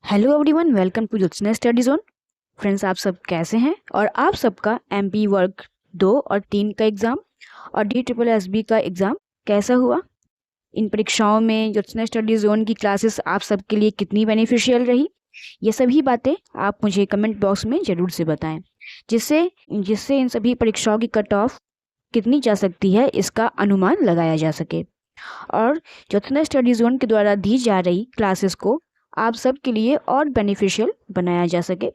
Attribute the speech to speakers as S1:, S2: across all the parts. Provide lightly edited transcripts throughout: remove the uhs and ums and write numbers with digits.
S1: Hello everyone, welcome to Jyotsna study zone. Friends, आप सब कैसे हैं? और आप सबका एमपी वर्ग 2 और 3 का एग्ज़ाम और DSSB का एग्ज़ाम कैसा हुआ? इन परीक्षाओं में ज्योत्सना स्टडी जोन की क्लासेस आप सबके लिए कितनी बेनिफिशियल रही? ये सभी बातें आप मुझे कमेंट बॉक्स में ज़रूर से बताएं, जिससे जिससे इन सभी परीक्षाओं की कट ऑफ कितनी जा सकती है इसका अनुमान लगाया जा सके और ज्योत्सना स्टडी जोन के द्वारा दी जा रही क्लासेस को आप सब के लिए और बेनिफिशियल बनाया जा सके,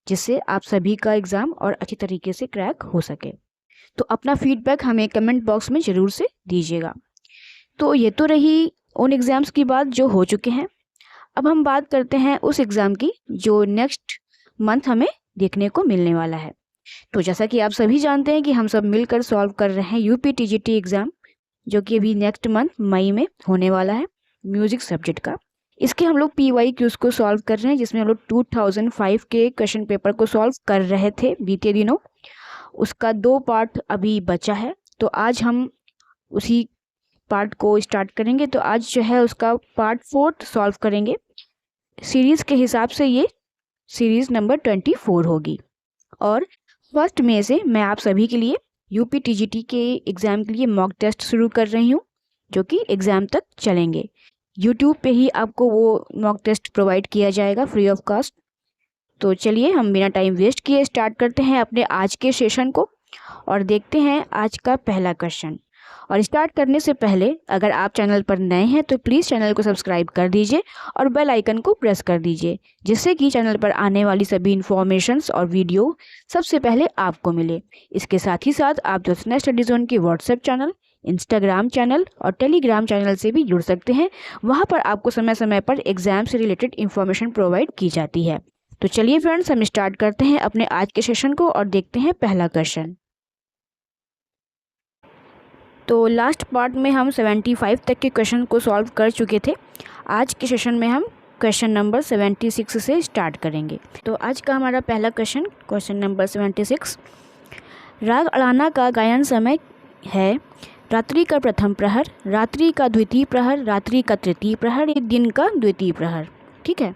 S1: जिससे आप सभी का एग्ज़ाम और अच्छी तरीके से क्रैक हो सके। तो अपना फीडबैक हमें कमेंट बॉक्स में ज़रूर से दीजिएगा। तो ये तो रही उन एग्ज़ाम्स की बात जो हो चुके हैं। अब हम बात करते हैं उस एग्ज़ाम की जो नेक्स्ट मंथ हमें देखने को मिलने वाला है। तो जैसा कि आप सभी जानते हैं कि हम सब मिलकर सॉल्व कर रहे हैं UPTGT एग्ज़ाम, जो कि अभी नेक्स्ट मंथ मई में होने वाला है, म्यूज़िक सब्जेक्ट का। इसके हम लोग PYQs को सॉल्व कर रहे हैं, जिसमें हम लोग 2005 के क्वेश्चन पेपर को सॉल्व कर रहे थे बीते दिनों। उसका 2 पार्ट अभी बचा है, तो आज हम उसी पार्ट को स्टार्ट करेंगे। तो आज जो है उसका पार्ट 4 सॉल्व करेंगे। सीरीज़ के हिसाब से ये सीरीज़ नंबर 24 होगी। और फर्स्ट में से मैं आप सभी के लिए UPTGT के एग्ज़ाम के लिए मॉक टेस्ट शुरू कर रही हूँ, जो कि एग्ज़ाम तक चलेंगे। यूट्यूब पे ही आपको वो मॉक टेस्ट प्रोवाइड किया जाएगा फ्री ऑफ कॉस्ट। तो चलिए हम बिना टाइम वेस्ट किए स्टार्ट करते हैं अपने आज के सेशन को और देखते हैं आज का पहला क्वेश्चन। और स्टार्ट करने से पहले अगर आप चैनल पर नए हैं तो प्लीज़ चैनल को सब्सक्राइब कर दीजिए और बेल आइकन को प्रेस कर दीजिए, जिससे कि चैनल पर आने वाली सभी इन्फॉर्मेशंस और वीडियो सबसे पहले आपको मिले। इसके साथ ही साथ आप ज्योत्सना स्टडी जोन की व्हाट्सएप चैनल, इंस्टाग्राम चैनल और टेलीग्राम चैनल से भी जुड़ सकते हैं। वहाँ पर आपको समय समय पर एग्जाम से रिलेटेड इन्फॉर्मेशन प्रोवाइड की जाती है। तो चलिए फ्रेंड्स, हम स्टार्ट करते हैं अपने आज के सेशन को और देखते हैं पहला क्वेश्चन। तो लास्ट पार्ट में हम 75 तक के क्वेश्चन को सॉल्व कर चुके थे। आज के सेशन में हम क्वेश्चन नंबर 76 से स्टार्ट करेंगे। तो आज का हमारा पहला क्वेश्चन नंबर 76। राग अड़ाना का गायन समय है रात्रि का प्रथम प्रहर, रात्रि का द्वितीय प्रहर, रात्रि का तृतीय प्रहर, एक दिन का द्वितीय प्रहर। ठीक है,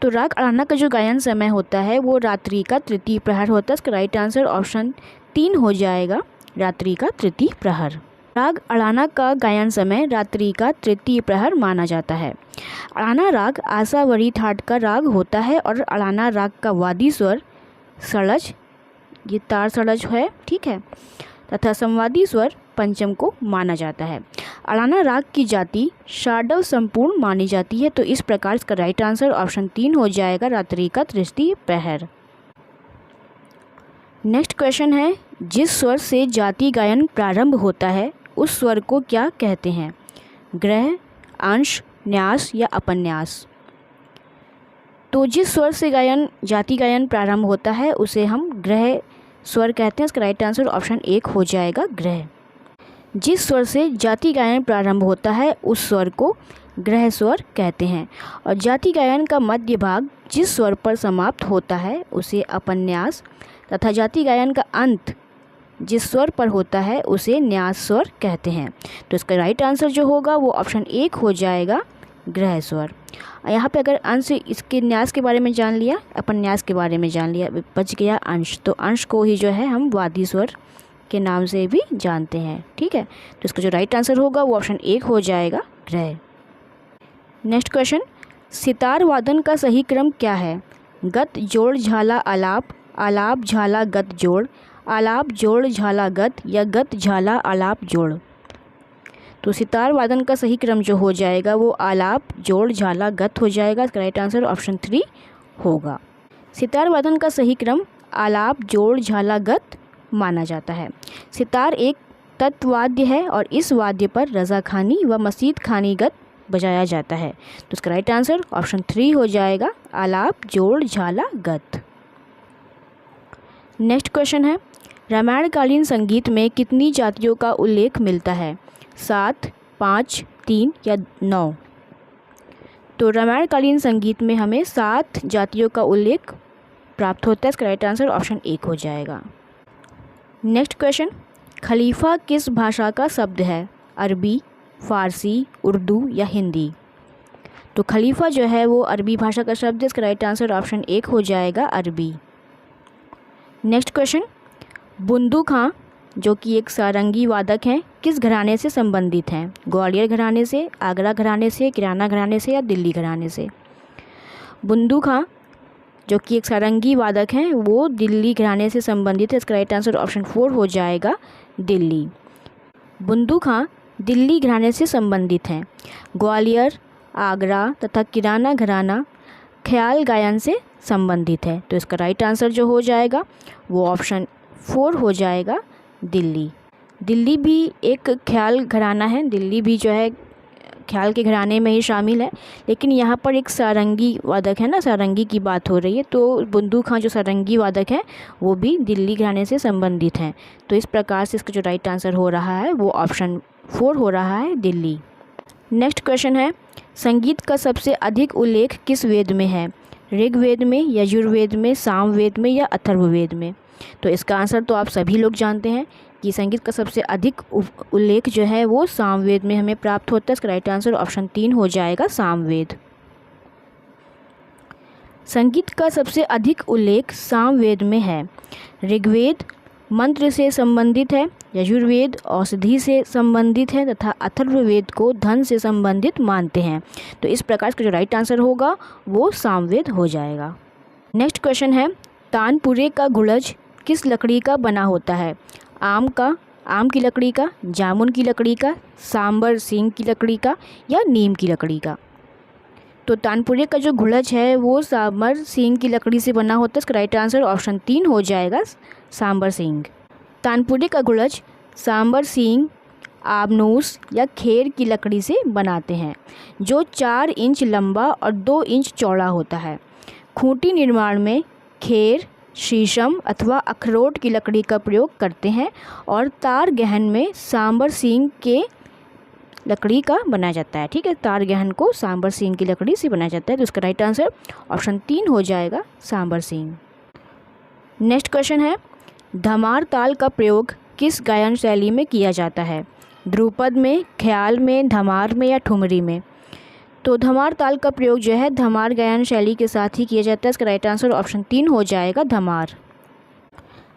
S1: तो राग अड़ाना का जो गायन समय होता है वो रात्रि का तृतीय प्रहर होता है। इसका राइट आंसर ऑप्शन 3 हो जाएगा, रात्रि का तृतीय प्रहर। राग अड़ाना का गायन समय रात्रि का तृतीय प्रहर माना जाता है। अड़ाना राग आसावरी ठाट का राग होता है और अड़ाना राग का वादी स्वर सड़ज, ये तार सड़ज है, ठीक है, तथा संवादी स्वर पंचम को माना जाता है। अड़ाना राग की जाति षाडव संपूर्ण मानी जाती है। तो इस प्रकार इसका राइट आंसर ऑप्शन 3 हो जाएगा, रात्रि का तृतीय प्रहर। नेक्स्ट क्वेश्चन है, जिस स्वर से जाति गायन प्रारंभ होता है उस स्वर को क्या कहते हैं? ग्रह, अंश, न्यास या अपन्यास? तो जिस स्वर से जाति गायन प्रारंभ होता है उसे हम ग्रह स्वर कहते हैं। इसका राइट आंसर ऑप्शन 1 हो जाएगा, ग्रह। जिस स्वर से जाति गायन प्रारंभ होता है उस स्वर को ग्रह स्वर कहते हैं। और जाति गायन का मध्य भाग जिस स्वर पर समाप्त होता है उसे अपन्यास तथा जाति गायन का अंत जिस स्वर पर होता है उसे न्यास स्वर कहते हैं। तो इसका राइट आंसर जो होगा वो ऑप्शन 1 हो जाएगा, ग्रह स्वर। यहाँ पे अगर अंश, इसके न्यास के बारे में जान लिया, अपन्यास के बारे में जान लिया, बच गया अंश। तो अंश को ही जो है हम वादी स्वर के नाम से भी जानते हैं। ठीक है, तो इसका जो राइट आंसर होगा वो ऑप्शन 1 हो जाएगा, ग्रह। नेक्स्ट क्वेश्चन, सितार वादन का सही क्रम क्या है? गत जोड़ झाला आलाप, आलाप झाला गत जोड़, आलाप जोड़ झाला गत या गत झाला आलाप जोड़? तो सितार वादन का सही क्रम जो हो जाएगा वो आलाप जोड़ झाला गत हो जाएगा। इसका राइट आंसर ऑप्शन 3 होगा। सितार वादन का सही क्रम आलाप जोड़ झाला गत माना जाता है। सितार एक तत्वाद्य है और इस वाद्य पर रज़ा खानी व मसीद खानी गत बजाया जाता है। तो इसका राइट आंसर ऑप्शन 3 हो जाएगा, आलाप जोड़ झाला गत। नेक्स्ट क्वेश्चन है, रामायणकालीन संगीत में कितनी जातियों का उल्लेख मिलता है? 7, 5, 3 या 9? तो रामायणकालीन संगीत में हमें 7 जातियों का उल्लेख प्राप्त होता है। इसका राइट आंसर ऑप्शन 1 हो जाएगा। नेक्स्ट क्वेश्चन, खलीफा किस भाषा का शब्द है? अरबी, फारसी, उर्दू या हिंदी? तो खलीफा जो है वो अरबी भाषा का शब्द है। इसका राइट आंसर ऑप्शन 1 हो जाएगा, अरबी। नेक्स्ट क्वेश्चन, बुंदू खां जो कि एक सारंगी वादक हैं, किस घराने से संबंधित हैं? ग्वालियर घराने से, आगरा घराने से, किराना घराने से या दिल्ली घराने से? बुंदू खां जो कि एक सारंगी वादक हैं वो दिल्ली घराने से संबंधित है। इसका राइट आंसर ऑप्शन 4 हो जाएगा, दिल्ली। बुंदू खां दिल्ली घराने से संबंधित हैं। ग्वालियर, आगरा तथा किराना घराना ख्याल गायन से संबंधित है। तो इसका राइट आंसर जो हो जाएगा वो ऑप्शन 4 हो जाएगा, दिल्ली। दिल्ली भी एक ख्याल घराना है, दिल्ली भी जो है ख्याल के घराने में ही शामिल है, लेकिन यहाँ पर एक सारंगी वादक है ना, सारंगी की बात हो रही है, तो बुंदू खां जो सारंगी वादक है वो भी दिल्ली घराने से संबंधित हैं। तो इस प्रकार से इसका जो राइट आंसर हो रहा है वो ऑप्शन 4 हो रहा है, दिल्ली। नेक्स्ट क्वेश्चन है, संगीत का सबसे अधिक उल्लेख किस वेद में है? ऋग्वेद में, यजुर्वेद में, सामवेद में या अथर्ववेद में? तो इसका आंसर तो आप सभी लोग जानते हैं कि संगीत का सबसे अधिक उल्लेख जो है वो सामवेद में हमें प्राप्त होता है। इसका राइट आंसर ऑप्शन 3 हो जाएगा, सामवेद। संगीत का सबसे अधिक उल्लेख सामवेद में है। ऋग्वेद मंत्र से संबंधित है, यजुर्वेद औषधि से संबंधित है तथा अथर्ववेद को धन से संबंधित मानते हैं। तो इस प्रकार का जो राइट आंसर होगा वो सामवेद हो जाएगा। नेक्स्ट क्वेश्चन है, तानपुरे का गुड़ज किस लकड़ी का बना होता है? आम का, आम की लकड़ी का, जामुन की लकड़ी का, सांबर सींग की लकड़ी का या नीम की लकड़ी का? तो तानपुरे का जो गुड़ज है वो सांबर सींग की लकड़ी से बना होता है। इसका राइट आंसर ऑप्शन 3 हो जाएगा, सांबर सींग। तानपुरे का गुड़ज सांबर सींग, आबनूस या खेर की लकड़ी से बनाते हैं, जो 4 इंच लंबा और 2 इंच चौड़ा होता है। खूंटी निर्माण में खेर, शीशम अथवा अखरोट की लकड़ी का प्रयोग करते हैं और तार गहन में सांबर सींग के लकड़ी का बनाया जाता है। ठीक है, तार गहन को सांबर सींग की लकड़ी से बनाया जाता है। तो इसका राइट आंसर ऑप्शन 3 हो जाएगा, सांबर सींग। नेक्स्ट क्वेश्चन है, धमार ताल का प्रयोग किस गायन शैली में किया जाता है? ध्रुपद में, ख्याल में, धमार में या ठुमरी में? तो धमार ताल का प्रयोग जो है धमार गायन शैली के साथ ही किया जाता है। इसका राइट आंसर ऑप्शन 3 हो जाएगा, धमार।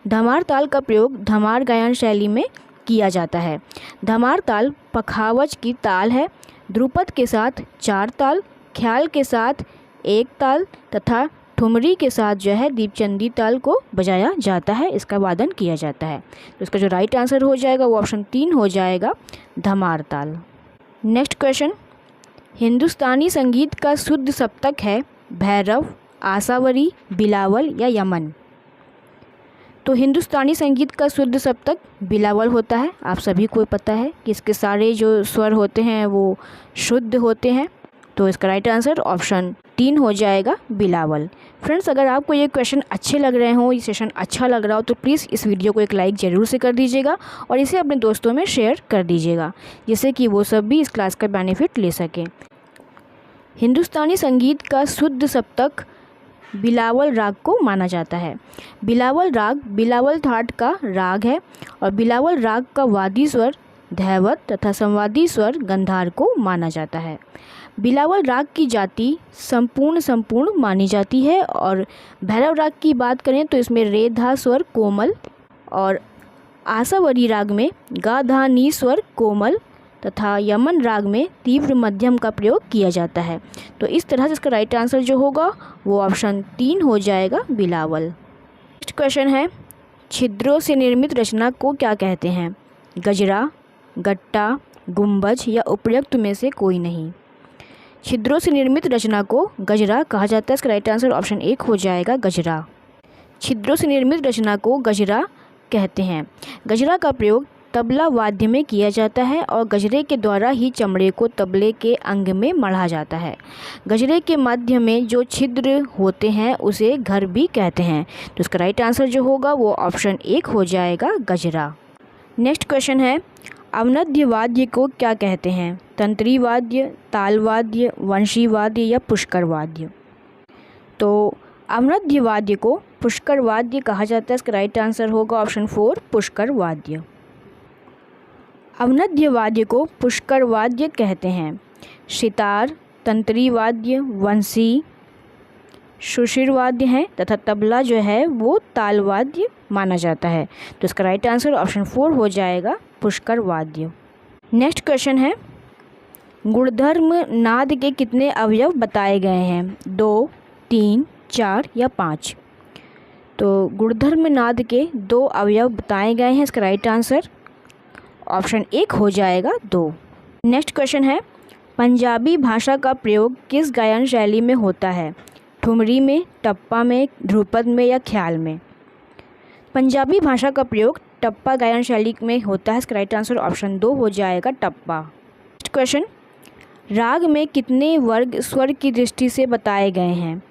S1: धमार ताल का प्रयोग धमार गायन शैली में किया जाता है। धमार ताल पखावज की ताल है। ध्रुपद के साथ 4 ताल, ख्याल के साथ 1 ताल तथा ठुमरी के साथ जो है दीपचंदी ताल को बजाया जाता है, इसका वादन किया जाता है। तो इसका जो राइट आंसर हो जाएगा वो ऑप्शन 3 हो जाएगा, धमार ताल। नेक्स्ट क्वेश्चन, हिंदुस्तानी संगीत का शुद्ध सप्तक है भैरव, आसावरी, बिलावल या यमन? तो हिंदुस्तानी संगीत का शुद्ध सप्तक बिलावल होता है। आप सभी को पता है कि इसके सारे जो स्वर होते हैं वो शुद्ध होते हैं। तो इसका राइट आंसर ऑप्शन 3 हो जाएगा, बिलावल। फ्रेंड्स, अगर आपको ये क्वेश्चन अच्छे लग रहे हों, ये सेशन अच्छा लग रहा हो तो प्लीज़ इस वीडियो को एक लाइक ज़रूर से कर दीजिएगा और इसे अपने दोस्तों में शेयर कर दीजिएगा, जिससे कि वो सब भी इस क्लास का बेनिफिट ले सकें। हिंदुस्तानी संगीत का शुद्ध सप्तक बिलावल राग को माना जाता है। बिलावल राग बिलावल थाट का राग है और बिलावल राग का वादी स्वर धैवत तथा संवादी स्वर गंधार को माना जाता है। बिलावल राग की जाति संपूर्ण मानी जाती है और भैरव राग की बात करें तो इसमें रे धा स्वर कोमल और आसावरी राग में गा धा नी स्वर कोमल तथा यमन राग में तीव्र मध्यम का प्रयोग किया जाता है। तो इस तरह से इसका राइट आंसर जो होगा वो ऑप्शन 3 हो जाएगा, बिलावल। नेक्स्ट क्वेश्चन है, छिद्रों से निर्मित रचना को क्या कहते हैं? गजरा, गट्टा, गुंबज या उपयुक्त में से कोई नहीं? छिद्रों से निर्मित रचना को गजरा कहा जाता है। इसका राइट आंसर ऑप्शन 1 हो जाएगा, गजरा। छिद्रों से निर्मित रचना को गजरा कहते हैं। गजरा का प्रयोग तबला वाद्य में किया जाता है और गजरे के द्वारा ही चमड़े को तबले के अंग में मढ़ा जाता है। गजरे के मध्य में जो छिद्र होते हैं उसे घर भी कहते हैं। तो इसका राइट आंसर जो होगा वो ऑप्शन 1 हो जाएगा, गजरा। नेक्स्ट क्वेश्चन है, अवनद्य वाद्य को क्या कहते हैं? तंत्री वाद्य, ताल वाद्य, वंशी वाद्य या पुष्कर वाद्य? तो अवनद्य वाद्य को पुष्कर वाद्य कहा जाता है। इसका राइट आंसर होगा ऑप्शन 4, पुष्कर वाद्य। अवनद्य वाद्य को पुष्कर वाद्य कहते हैं। सितार, तंत्री वाद्य वंशी सुशिर वाद्य हैं तथा तबला जो है वो ताल वाद्य माना जाता है। तो इसका राइट आंसर ऑप्शन 4 हो जाएगा पुष्कर वाद्य। नेक्स्ट क्वेश्चन है, गुणधर्म नाद के कितने अवयव बताए गए हैं? 2, 3, 4 या 5? तो गुणधर्म नाद के 2 अवयव बताए गए हैं। इसका राइट आंसर ऑप्शन 1 हो जाएगा 2। नेक्स्ट क्वेश्चन है, पंजाबी भाषा का प्रयोग किस गायन शैली में होता है? ठुमरी में, टप्पा में, ध्रुपद में या ख्याल में? पंजाबी भाषा का प्रयोग टप्पा गायन शैली में होता है। इसका राइट आंसर ऑप्शन 2 हो जाएगा टप्पा। नेक्स्ट क्वेश्चन, राग में कितने वर्ग स्वर की दृष्टि से बताए गए हैं?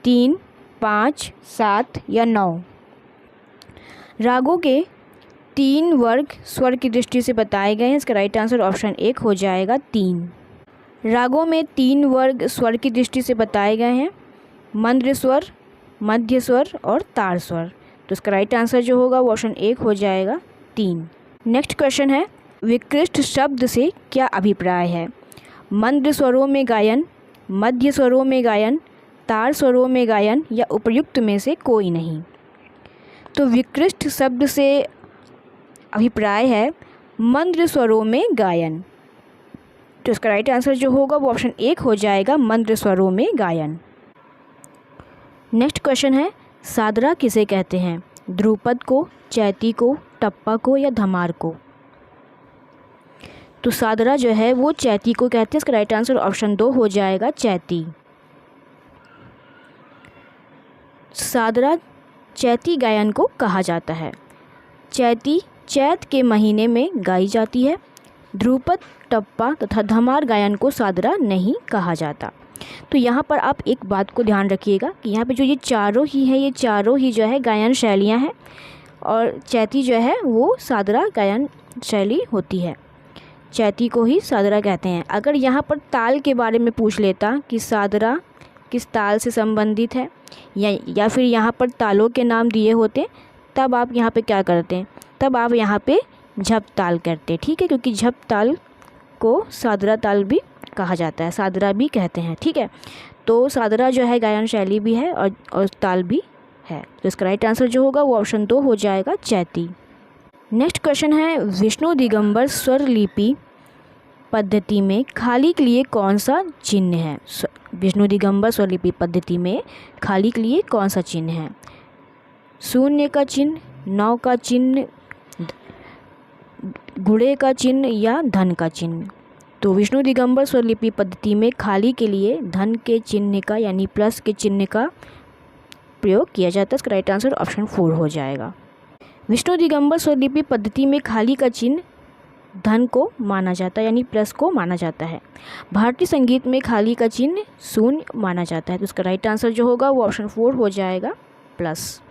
S1: 3, 5, 7 या 9? रागों के 3 वर्ग स्वर की दृष्टि से बताए गए हैं। इसका राइट आंसर ऑप्शन 1 हो जाएगा 3। रागों में 3 वर्ग स्वर की दृष्टि से बताए गए हैं, मंद्र स्वर, मध्य स्वर और तार स्वर। तो इसका राइट आंसर जो होगा वो ऑप्शन 1 हो जाएगा 3। नेक्स्ट क्वेश्चन है, विकृष्ट शब्द से क्या अभिप्राय है? मंद्र स्वरों में गायन, मध्य स्वरों में गायन, तार स्वरों में गायन या उपर्युक्त में से कोई नहीं? तो विकृष्ट शब्द से अभिप्राय है मंद्र स्वरों में गायन। तो इसका राइट आंसर जो होगा वो ऑप्शन 1 हो जाएगा मंद्र स्वरों में गायन। नेक्स्ट क्वेश्चन है, सादरा किसे कहते हैं? ध्रुपद को, चैती को, टप्पा को या धमार को? तो सादरा जो है वो चैती को कहते हैं। इसका राइट आंसर ऑप्शन 2 हो जाएगा चैती। सादरा चैती गायन को कहा जाता है। चैती चैत के महीने में गाई जाती है। ध्रुपद, टप्पा तथा धमार गायन को सादरा नहीं कहा जाता। तो यहाँ पर आप एक बात को ध्यान रखिएगा कि यहाँ पे जो ये चारों ही हैं, ये चारों ही जो है गायन शैलियाँ हैं और चैती जो है वो सादरा गायन शैली होती है। चैती को ही सादरा कहते हैं। अगर यहाँ पर ताल के बारे में पूछ लेता कि सादरा किस ताल से संबंधित है या फिर यहाँ पर तालों के नाम दिए होते, तब आप यहाँ पे क्या करते हैं? तब आप यहाँ पे झप ताल करते, ठीक है, क्योंकि झप ताल को सादरा ताल भी कहा जाता है, सादरा भी कहते हैं, ठीक है। तो सादरा जो है गायन शैली भी है और ताल भी है। तो इसका राइट आंसर जो होगा वो ऑप्शन 2 हो जाएगा चैती। नेक्स्ट क्वेश्चन है, विष्णु दिगंबर स्वर लिपि पद्धति में खाली के लिए कौन सा चिन्ह है? विष्णु दिगंबर स्वर लिपि पद्धति में खाली के लिए कौन सा चिन्ह है? शून्य का चिन्ह, 9 का चिन्ह, गुणे का चिन्ह या धन का चिन्ह? तो विष्णु दिगंबर स्वर लिपि पद्धति में खाली के लिए धन के चिन्ह का यानी प्लस के चिन्ह का प्रयोग किया जाता है। इसका राइट आंसर ऑप्शन 4 हो जाएगा। विष्णु दिगंबर स्वर लिपि पद्धति में खाली का चिन्ह धन को माना जाता है यानी प्लस को माना जाता है। भारतीय संगीत में खाली का चिन्ह शून्य माना जाता है। तो इसका राइट आंसर जो होगा वो ऑप्शन 4 हो जाएगा प्लस।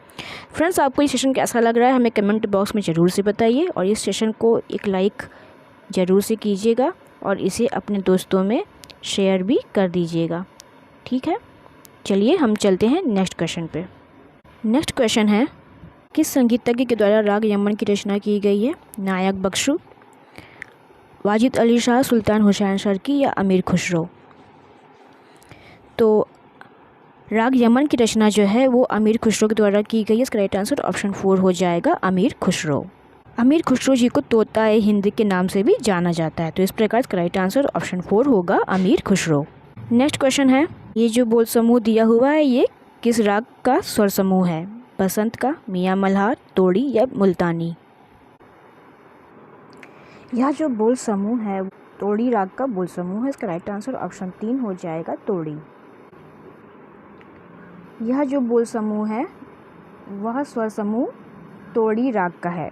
S1: फ्रेंड्स, आपको ये सेशन कैसा लग रहा है हमें कमेंट बॉक्स में ज़रूर से बताइए और इस सेशन को एक लाइक ज़रूर से कीजिएगा और इसे अपने दोस्तों में शेयर भी कर दीजिएगा, ठीक है। चलिए हम चलते हैं नेक्स्ट क्वेश्चन पे। नेक्स्ट क्वेश्चन है, किस संगीतज्ञ के द्वारा राग यमन की रचना की गई है? नायक बख्शू, वाजिद अली शाह, सुल्तान हुसैन शर्की या अमीर खुसरो? तो राग यमन की रचना जो है वो अमीर खुसरो के द्वारा की गई है। इसका राइट आंसर ऑप्शन 4 हो जाएगा अमीर खुसरो। अमीर खुसरो जी को तोता ए हिंद के नाम से भी जाना जाता है। तो इस प्रकार इसका राइट आंसर ऑप्शन 4 होगा अमीर खुसरो। नेक्स्ट क्वेश्चन है, ये जो बोल समूह दिया हुआ है ये किस राग का स्वर समूह है? बसंत का, मियाँ मल्हार, तोड़ी या मुल्तानी? यह जो बोल समूह है तोड़ी राग का बोल समूह है। इसका राइट आंसर ऑप्शन 3 हो जाएगा तोड़ी। यह जो बोल समूह है वह स्वर समूह तोड़ी राग का है।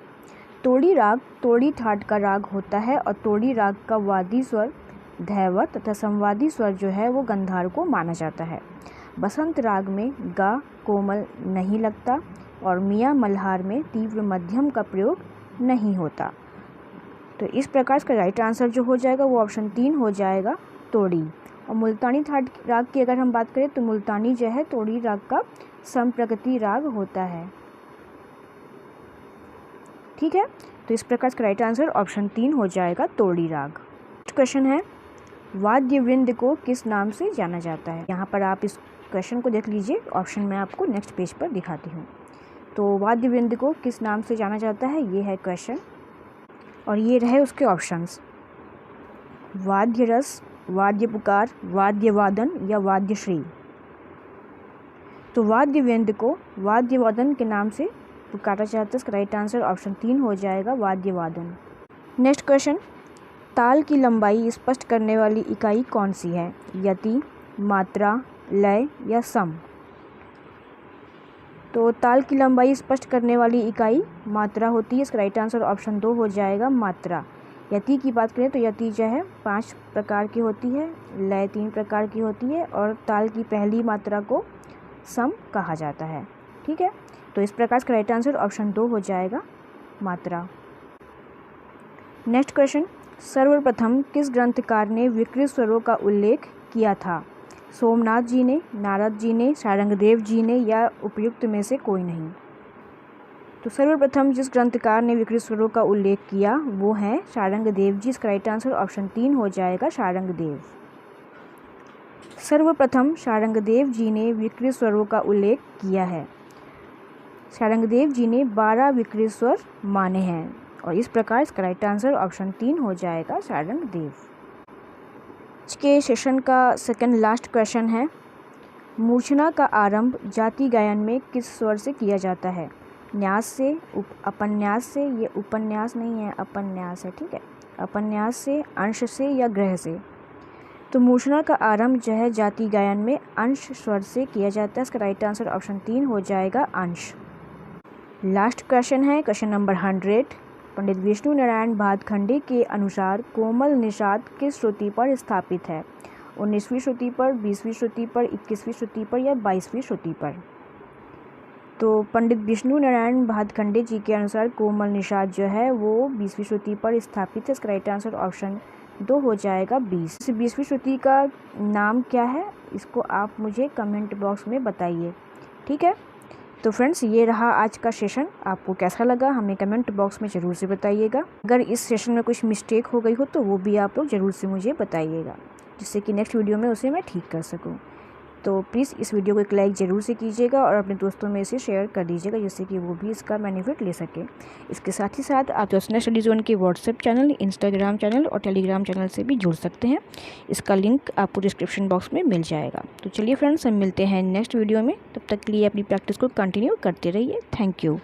S1: तोड़ी राग तोड़ी ठाट का राग होता है और तोड़ी राग का वादी स्वर धैवत तथा संवादी स्वर जो है वो गंधार को माना जाता है। बसंत राग में गा कोमल नहीं लगता और मियाँ मल्हार में तीव्र मध्यम का प्रयोग नहीं होता। तो इस प्रकार इसका राइट आंसर जो हो जाएगा वो ऑप्शन 3 हो जाएगा तोड़ी। और मुल्तानी ठाट राग की अगर हम बात करें तो मुल्तानी जो है तोड़ी राग का संप्रकृति राग होता है, ठीक है। तो इस प्रकार इसका राइट आंसर ऑप्शन 3 हो जाएगा तोड़ी राग। नेक्स्ट क्वेश्चन है, वाद्य वृंद को किस नाम से जाना जाता है? यहाँ पर आप इस क्वेश्चन को देख लीजिए, ऑप्शन मैं आपको नेक्स्ट पेज पर दिखाती हूँ। तो वाद्य वृंद को किस नाम से जाना जाता है, ये है क्वेश्चन, और ये रहे उसके ऑप्शंस। वाद्य रस, वाद्य पुकार, वाद्य वादन या वाद्य श्री। तो वाद्य वृंद को वाद्य वादन के नाम से पुकारा जाता है। इसका राइट आंसर ऑप्शन 3 हो जाएगा, वाद्य वादन। नेक्स्ट क्वेश्चन, ताल की लंबाई स्पष्ट करने वाली इकाई कौन सी है? यति, मात्रा, लय या सम। तो ताल की लंबाई स्पष्ट करने वाली इकाई मात्रा होती है। इसका राइट आंसर ऑप्शन 2 हो जाएगा, मात्रा। यति की बात करें तो यति जो है 5 प्रकार की होती है, लय 3 प्रकार की होती है, और ताल की पहली मात्रा को सम कहा जाता है। ठीक है, तो इस प्रकार इसका राइट आंसर ऑप्शन 2 हो जाएगा, मात्रा। नेक्स्ट क्वेश्चन, सर्वप्रथम किस ग्रंथकार ने विकृत स्वरों का उल्लेख किया था? सोमनाथ जी ने, नारद जी ने, शारंगदेव जी ने या उपयुक्त में से कोई नहीं। तो सर्वप्रथम जिस ग्रंथकार ने विकृत स्वरों का उल्लेख किया वो है शारंगदेव जी। इसका राइट आंसर ऑप्शन 3 हो जाएगा, शारंगदेव। सर्वप्रथम शारंगदेव जी ने विकृत स्वरों का उल्लेख किया है। शारंगदेव जी ने 12 विकृत स्वर माने हैं, और इस प्रकार इसका राइट आंसर ऑप्शन 3 हो जाएगा, शारंगदेव। आज के सेशन का सेकंड लास्ट क्वेश्चन है, मूर्छना का आरंभ जाति गायन में किस स्वर से किया जाता है? न्यास से, अपन्यास से, ये उपन्यास नहीं है, अपन्यास है, ठीक है, अपन्यास से, अंश से या ग्रह से। तो मूर्छना का आरंभ जो है जाति गायन में अंश स्वर से किया जाता है। इसका राइट आंसर ऑप्शन 3 हो जाएगा, अंश। लास्ट क्वेश्चन है क्वेश्चन नंबर 100। पंडित विष्णु नारायण भातखंडे के अनुसार कोमल निषाद किस श्रुति पर स्थापित है? 19वीं श्रुति पर, 20वीं श्रुति पर, 21वीं श्रुति पर या 22वीं श्रुति पर? तो पंडित विष्णु नारायण भातखंडे जी के अनुसार कोमल निषाद जो है वो 20वीं श्रुति पर स्थापित है। इसका राइट आंसर ऑप्शन 2 हो जाएगा, 20। इस 20वीं श्रुति का नाम क्या है, इसको आप मुझे कमेंट बॉक्स में बताइए। ठीक है, तो फ्रेंड्स ये रहा आज का सेशन। आपको कैसा लगा हमें कमेंट बॉक्स में ज़रूर से बताइएगा। अगर इस सेशन में कुछ मिस्टेक हो गई हो तो वो भी आप लोग ज़रूर से मुझे बताइएगा, जिससे कि नेक्स्ट वीडियो में उसे मैं ठीक कर सकूं। तो प्लीज़ इस वीडियो को एक लाइक ज़रूर से कीजिएगा और अपने दोस्तों में इसे शेयर कर दीजिएगा, जिससे कि वो भी इसका बेनिफिट ले सके। इसके साथ ही साथ आप जोत्स्ना स्टडी जोन के व्हाट्सएप चैनल, इंस्टाग्राम चैनल और टेलीग्राम चैनल से भी जुड़ सकते हैं। इसका लिंक आपको डिस्क्रिप्शन बॉक्स में मिल जाएगा। तो चलिए फ्रेंड्स, हम मिलते हैं नेक्स्ट वीडियो में। तब तक के लिए अपनी प्रैक्टिस को कंटिन्यू करते रहिए। Thank you.